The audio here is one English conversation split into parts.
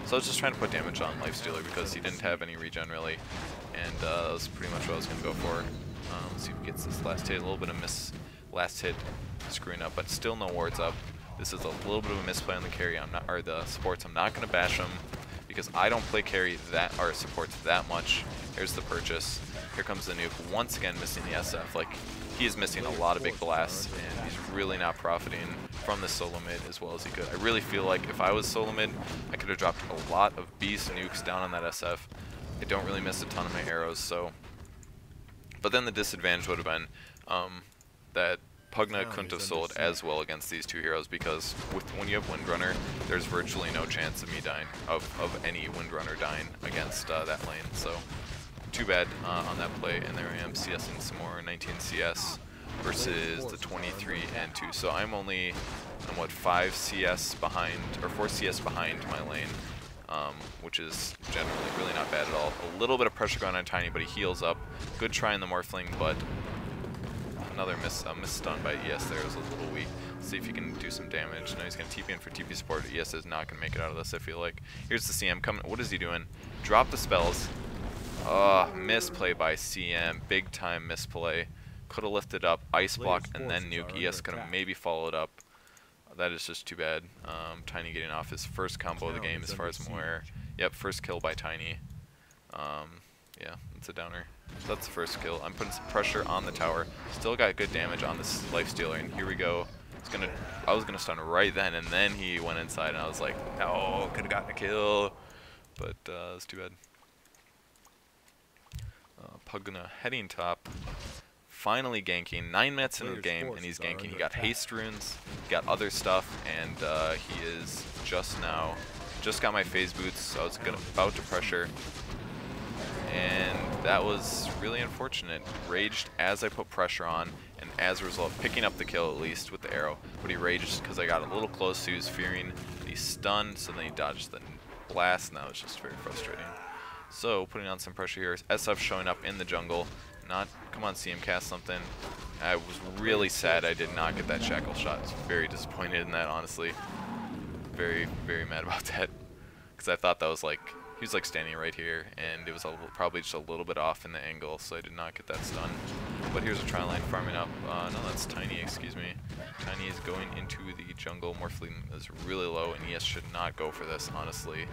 So I was just trying to put damage on Lifestealer because he didn't have any regen really, and that was pretty much what I was going to go for. Let's see if he gets this last hit. A little bit of last hit screwing up, but still no wards up. This is a little bit of a misplay on the carry. Or the supports. I'm not going to bash him because I don't play carry or supports that much. Here's the purchase. Here comes the nuke. Once again missing the SF. Like, he is missing a lot of big blasts, and he's really not profiting from the solo mid as well as he could. I really feel like if I was solo mid, I could have dropped a lot of beast nukes down on that SF. I don't really miss a ton of my arrows, so. But then the disadvantage would have been that Pugna couldn't have sold as well against these two heroes because when you have Windrunner, there's virtually no chance of me dying, of any Windrunner dying against that lane. So too bad on that play, and there I am CSing some more, 19 CS versus the 23 and 2. So I'm what, 5 CS behind, or 4 CS behind my lane, which is generally really not bad at all. A little bit of pressure going on Tiny, but he heals up. Good try in the Morphling, but another miss stun by ES there was a little weak. Let's see if he can do some damage. Now he's going to TP in for TP support. ES is not going to make it out of this, I feel like. Here's the CM coming. What is he doing? Drop the spells. Misplay by CM. Big time misplay. Could have lifted up, ice block, and then nuke. ES could have maybe followed up. That is just too bad. Tiny getting off his first combo of the game as far as I'm aware. Yep, first kill by Tiny. Yeah, it's a downer. So that's the first kill. I'm putting some pressure on the tower. Still got good damage on this Lifestealer, and here we go. I was gonna stun right then, and then he went inside, and I was like, no, could have gotten a kill, but it's too bad. Pugna heading top, finally ganking. 9 minutes into the game, and he's ganking. He got haste runes, he got other stuff, and he is just got my phase boots, so I was about to pressure. And that was really unfortunate. Raged as I put pressure on, and as a result, picking up the kill at least with the arrow. But he raged because I got a little close, so he was fearing that he's stunned, so then he dodged the blast, and that was just very frustrating. So, putting on some pressure here. SF showing up in the jungle. Come on, CM, cast something. I was really sad I did not get that shackle shot. I was very disappointed in that, honestly. Very, very mad about that. Because I thought that was like, he was like standing right here, and it was probably just a little bit off in the angle, so I did not get that stun. But here's a tri-line farming up. No, that's Tiny, excuse me. Tiny is going into the jungle. Morphling is really low, and ES should not go for this, honestly.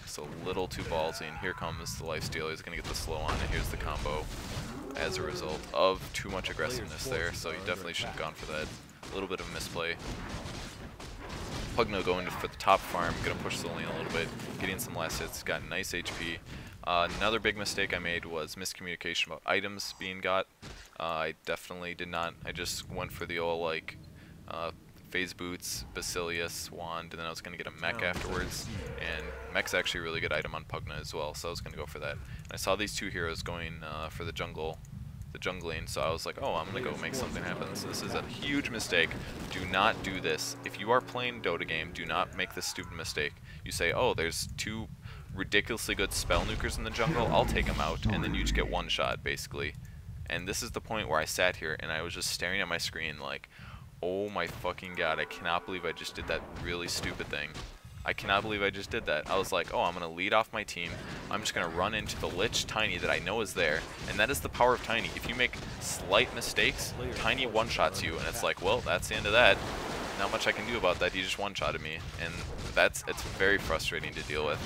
It's a little too ballsy, and here comes the Lifestealer. He's going to get the slow on, and here's the combo as a result of too much aggressiveness there, so he definitely should have gone for that. A little bit of misplay. Pugno going for the top farm, going to push the lane a little bit, getting some last hits, got nice HP. Another big mistake I made was miscommunication about items being got. I definitely did not, I just went for the old like phase boots, Basilius, wand, and then I was going to get a mech afterwards, and mech's actually a really good item on Pugna as well, so I was going to go for that. And I saw these two heroes going for the jungling, so I was like, oh, I'm going to go make something happen. So this is a huge mistake. Do not do this. If you are playing Dota game, do not make this stupid mistake. You say, oh, there's 2 ridiculously good spell nukers in the jungle, I'll take them out, and then you just get one shot, basically. And this is the point where I sat here, and I was just staring at my screen like, oh my fucking god, I cannot believe I just did that really stupid thing. I cannot believe I just did that. I was like, oh, I'm going to lead off my team. I'm just going to run into the Lich Tiny that I know is there. And that is the power of Tiny. If you make slight mistakes, Tiny one-shots you. And it's like, well, that's the end of that. Not much I can do about that. He just one-shotted me. And it's very frustrating to deal with.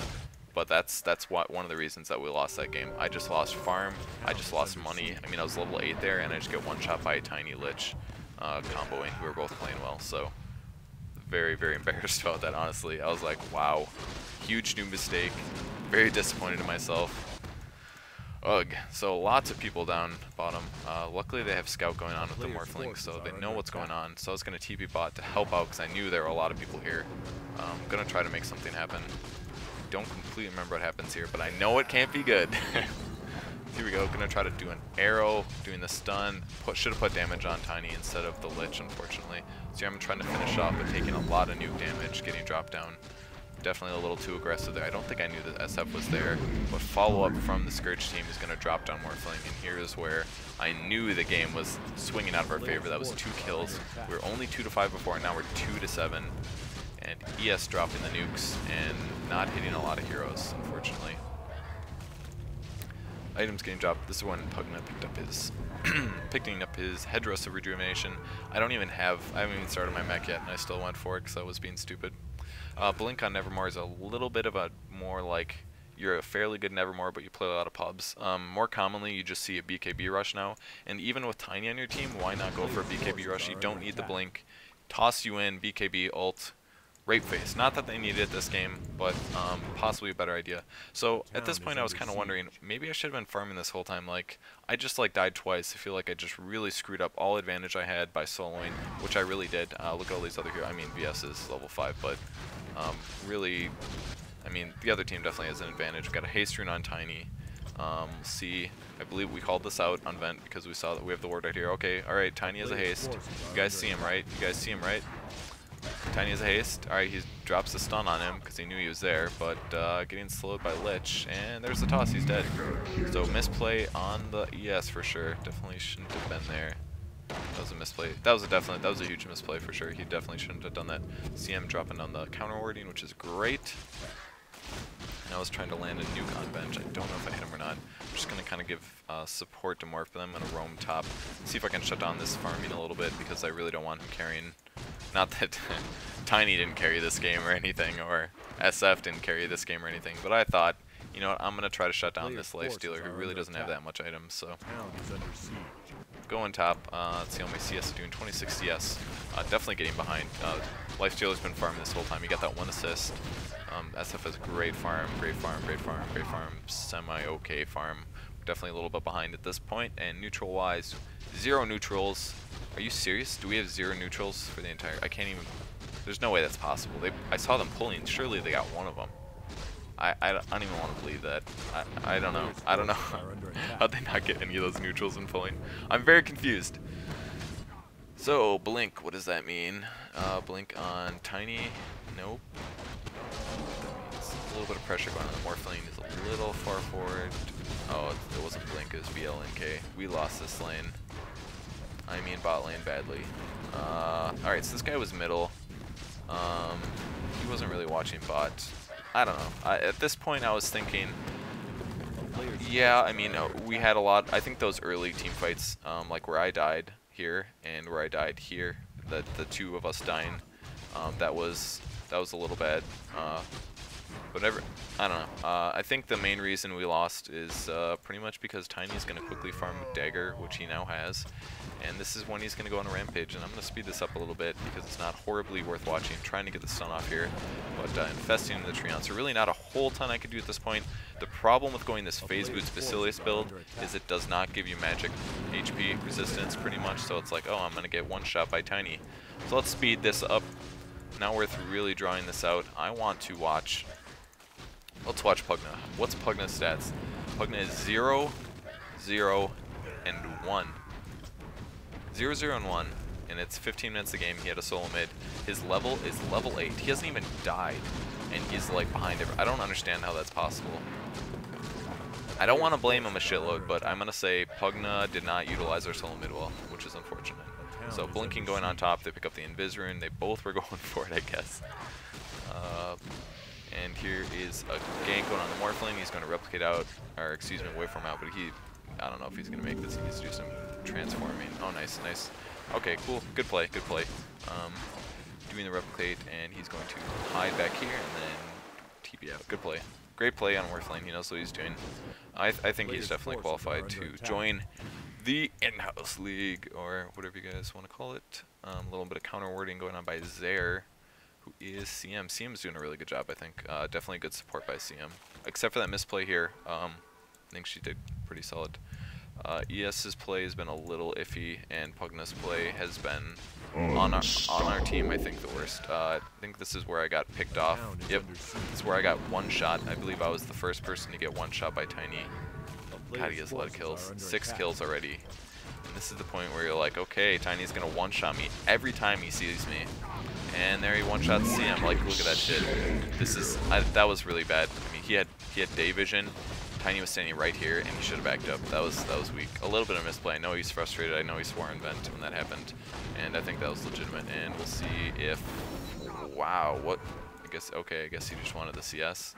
But that's one of the reasons that we lost that game. I just lost farm. I just lost money. I mean, I was level 8 there, and I just get one-shot by a Tiny Lich comboing, who were both playing well. So very, very embarrassed about that, honestly. I was like, wow, huge new mistake. Very disappointed in myself. Ugh. So lots of people down bottom. Luckily they have scout going on with the Morphling, so they know what's going on. So I was going to TP bot to help out because I knew there were a lot of people here. I'm going to try to make something happen. Don't completely remember what happens here, but I know it can't be good. Here we go, gonna try to do an arrow, doing the stun. Should have put damage on Tiny instead of the Lich, unfortunately. So here I'm trying to finish off, but taking a lot of nuke damage, getting dropped down. Definitely a little too aggressive there. I don't think I knew that SF was there, but follow-up from the Scourge team is gonna drop down Morphling, and here's where I knew the game was swinging out of our favor. That was 2 kills. We were only 2 to 5 before, and now we're 2 to 7. and ES dropping the nukes and not hitting a lot of heroes, unfortunately. Items getting dropped. This is when Pugna picking up his Headdress of Rejuvenation. I haven't even started my mech yet, and I still went for it because I was being stupid. Blink on Nevermore is a little bit of a more like, you're a fairly good Nevermore, but you play a lot of pubs. More commonly, you just see a BKB rush now, and even with Tiny on your team, why not go for a BKB rush? You don't need the blink. Toss you in, BKB, ult, Rape Face. Not that they needed it this game, but possibly a better idea. So at this point I was kind of wondering, maybe I should have been farming this whole time. Like, I just like died twice. I feel like I just really screwed up all advantage I had by soloing, which I really did. Look at all these other heroes. I mean, VS is level 5, but really, I mean, the other team definitely has an advantage. We've got a haste rune on Tiny. See, I believe we called this out on Vent because we saw that we have the ward right here. Okay, alright, Tiny has a haste. You guys see him, right? You guys see him, right? Tiny has a haste. Alright, he drops a stun on him because he knew he was there, but getting slowed by Lich, and there's the toss, he's dead. So misplay on the ES for sure. Definitely shouldn't have been there. That was a misplay. That was a huge misplay for sure. He definitely shouldn't have done that. CM dropping on the counter warding, which is great. And I was trying to land a nuke on bench. I don't know if I hit him or not. I'm just going to kind of give support to Morph, but I'm going to roam top. See if I can shut down this farming a little bit, because I really don't want him carrying. Not that Tiny didn't carry this game or anything, or SF didn't carry this game or anything, but I thought, you know what, I'm going to try to shut down this Lifestealer who really doesn't have that much items, so. Going top, let's see how my CS is doing, 26 CS. Definitely getting behind. Lifestealer's been farming this whole time, he got that 1 assist. SF has great farm, semi-okay farm. Definitely a little bit behind at this point, and neutral-wise, 0 neutrals. Are you serious? Do we have 0 neutrals for the entire... I can't even... There's no way that's possible. I saw them pulling. Surely they got one of them. I don't even want to believe that. I don't know. I don't know. How'd they not get any of those neutrals in pulling? I'm very confused. So, blink. What does that mean? Blink on Tiny. Nope. A little bit of pressure going on the Morphling. Is a little far forward. Oh, it wasn't blink. It was BLNK. We lost this lane. I mean bot lane badly. Alright, so this guy was middle. He wasn't really watching bot. I don't know. At this point I was thinking, yeah, I mean, we had a lot, I think those early team fights, like where I died here and where I died here, the two of us dying, that was a little bad. Whatever, I don't know. I think the main reason we lost is pretty much because Tiny's going to quickly farm Dagger, which he now has. And this is when he's going to go on a rampage, and I'm going to speed this up a little bit because it's not horribly worth watching. Trying to get the stun off here, but infesting the Treant. So really not a whole ton I could do at this point. The problem with going this Phase Boots Basilius build is it does not give you magic HP resistance pretty much, so it's like, oh, I'm going to get one shot by Tiny. So let's speed this up. Not worth really drawing this out. I want to watch... Let's watch Pugna. What's Pugna's stats? Pugna is 0, 0, and 1. 0, 0, and 1, and it's 15 minutes a game. He had a solo mid. His level is level 8. He hasn't even died, and he's like behind it. I don't understand how that's possible. I don't want to blame him a shitload, but I'm going to say Pugna did not utilize our solo mid well, which is unfortunate. So blinking going on top, they pick up the Invis rune. They both were going for it, I guess. And here is a gank going on the Morphling. He's going to replicate out, or excuse me, waveform out, but I don't know if he's going to make this. He needs to do some transforming. Oh, nice, nice. Okay, cool. Good play, good play. Doing the replicate, and he's going to hide back here and then TP out. Good play. Great play on Morphling. He knows what he's doing. I think he's definitely qualified to join the in-house league, or whatever you guys want to call it. A little bit of counter wording going on by Zaire, who is CM. CM's doing a really good job, I think. Definitely good support by CM. Except for that misplay here. I think she did pretty solid. ES's play has been a little iffy, and Pugna's play has been on our team, I think, the worst. I think this is where I got picked off. Yep, this is where I got one shot. I believe I was the first person to get one shot by Tiny. God, he has a lot of kills. 6 kills already. And this is the point where you're like, okay, Tiny's gonna one-shot me every time he sees me. And there he one-shots CM. Like, look at that shit. This is, that was really bad. I mean, he had day vision. Tiny was standing right here, and he should have backed up. That was weak. A little bit of misplay. I know he's frustrated. I know he swore in vent when that happened, and I think that was legitimate. And we'll see if wow, what? I guess, okay, I guess he just wanted the CS.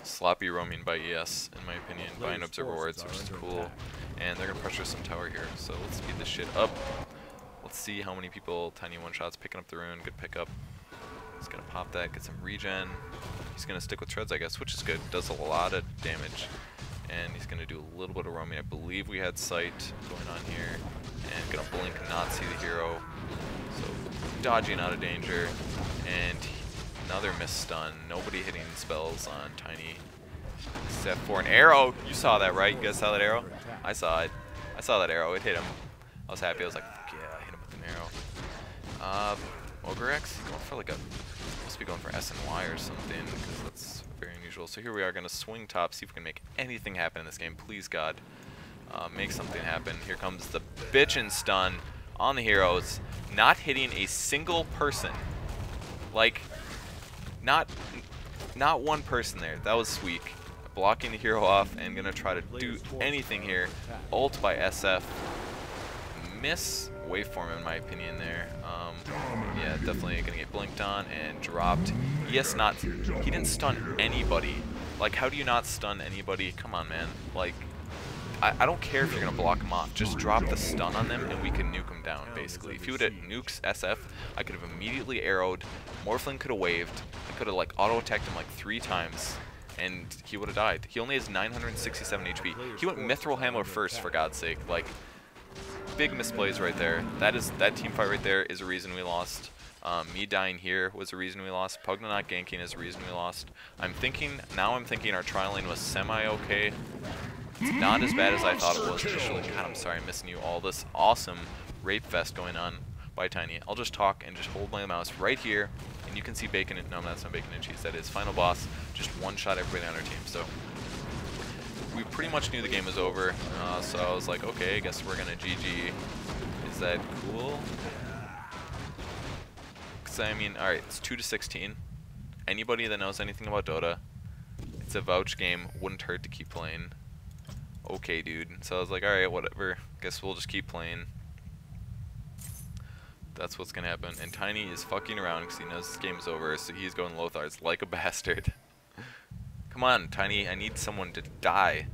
Sloppy roaming by ES, in my opinion, buying observer wards, which is cool. And they're going to pressure some tower here, so let's speed this shit up. Let's see how many people Tiny one-shots, picking up the rune, good pickup. He's going to pop that, get some regen. He's going to stick with treads, I guess, which is good. Does a lot of damage. And he's going to do a little bit of roaming. I believe we had sight going on here. And going to blink and not see the hero. So dodging out of danger. And another miss stun. Nobody hitting spells on Tiny. Except for an arrow. You saw that, right? You guys saw that arrow? I saw it. I saw that arrow. It hit him. I was happy. I was like, yeah, I hit him with an arrow. Ogre X? Going for like a... Must be going for S and Y or something, because that's very unusual. So here we are, going to swing top, see if we can make anything happen in this game. Please, God. Make something happen. Here comes the bitchin' stun on the heroes. Not hitting a single person. Like, not one person there. That was sweet. Blocking the hero off and going to try to do anything here. Ult by SF. Miss waveform in my opinion there. Yeah, definitely gonna get blinked on and dropped. Yes, he didn't stun anybody. Like, how do you not stun anybody? Come on, man. Like, I don't care if you're gonna block them off. Just drop the stun on them and we can nuke them down, basically. If you would have nukes SF, I could have immediately arrowed. Morphling could have waved. I could have like auto attacked him like 3 times. And he would have died. He only has 967 HP. He went Mithril Hammer first, for God's sake. Like, big misplays right there. That team fight right there is a reason we lost. Me dying here was a reason we lost. Pugna not ganking is a reason we lost. I'm thinking our trial lane was semi-okay. It's not as bad as I thought it was initially. God, I'm sorry I'm missing you all. This awesome rape fest going on by Tiny. I'll just talk and just hold my mouse right here. And you can see bacon and... No, that's not bacon and cheese. That is final boss. Just one-shot everybody on our team. So we pretty much knew the game was over. So I was like, okay, I guess we're going to GG. Is that cool? Because, I mean, alright, it's 2-16. Anybody that knows anything about Dota, it's a vouch game. Wouldn't hurt to keep playing. Okay, dude. So I was like, alright, whatever. Guess we'll just keep playing. That's what's going to happen. And Tiny is fucking around because he knows this game is over, so he's going Lothar's like a bastard. Come on, Tiny. I need someone to die.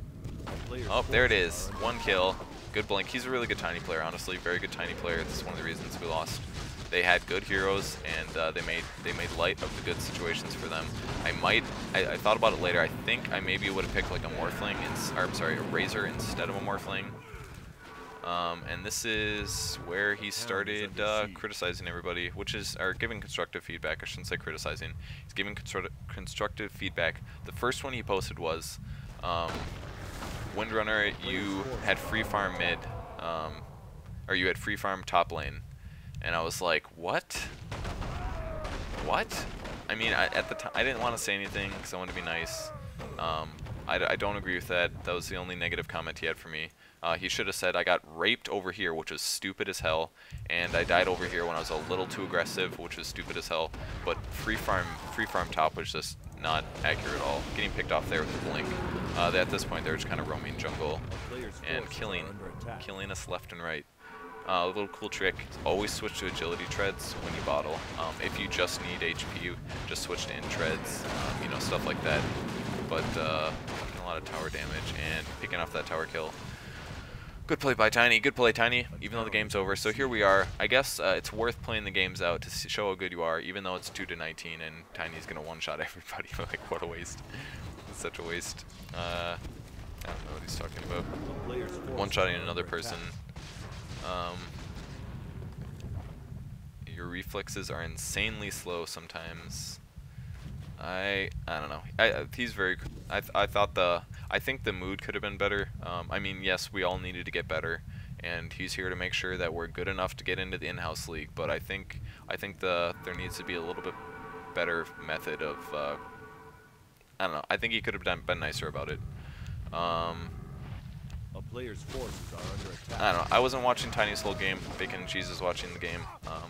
Oh, there it is. 1 kill. Good blink. He's a really good Tiny player, honestly. Very good Tiny player. This is one of the reasons we lost. They had good heroes, and they made light of the good situations for them. I thought about it later. I think I maybe would have picked like a Morphling, a Razor instead of a Morphling. And this is where he started criticizing everybody, or giving constructive feedback. I shouldn't say criticizing. He's giving constructive feedback. The first one he posted was, Windrunner, you had free farm mid, or you had free farm top lane. And I was like, what? What? I mean, at the time, I didn't want to say anything because I wanted to be nice. I don't agree with that. That was the only negative comment he had for me. He should have said I got raped over here, which was stupid as hell, and I died over here when I was a little too aggressive, which was stupid as hell. But free farm top was just not accurate at all. Getting picked off there with the blink. At this point, they were just kind of roaming jungle and killing us left and right. A little cool trick: always switch to agility treads when you bottle. If you just need HP, just switch to in treads. You know, stuff like that. But taking a lot of tower damage and picking off that tower kill. Good play by Tiny. Good play, Tiny, even though the game's over. So here we are. I guess it's worth playing the games out to show how good you are, even though it's 2-19 and Tiny's going to one-shot everybody. Like, what a waste. It's such a waste. I don't know what he's talking about. One-shotting another person. Your reflexes are insanely slow sometimes. I don't know. He's very. I think the mood could have been better. I mean, yes, we all needed to get better, and he's here to make sure that we're good enough to get into the in-house league. But I think there needs to be a little bit better method of. I don't know. I think he could have been nicer about it. A player's forces are under attack. I don't know. I wasn't watching Tiny's whole game. Bacon and Cheese is watching the game,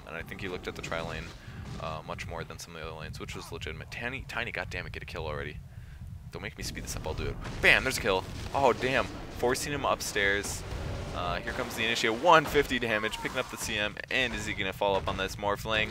and I think he looked at the tri lane much more than some of the other lanes, which was legitimate. Tiny, goddammit, get a kill already. Don't make me speed this up, I'll do it. Bam, there's a kill. Oh, damn. Forcing him upstairs. Here comes the initiate. 150 damage, picking up the CM, and is he going to follow up on this Morphling?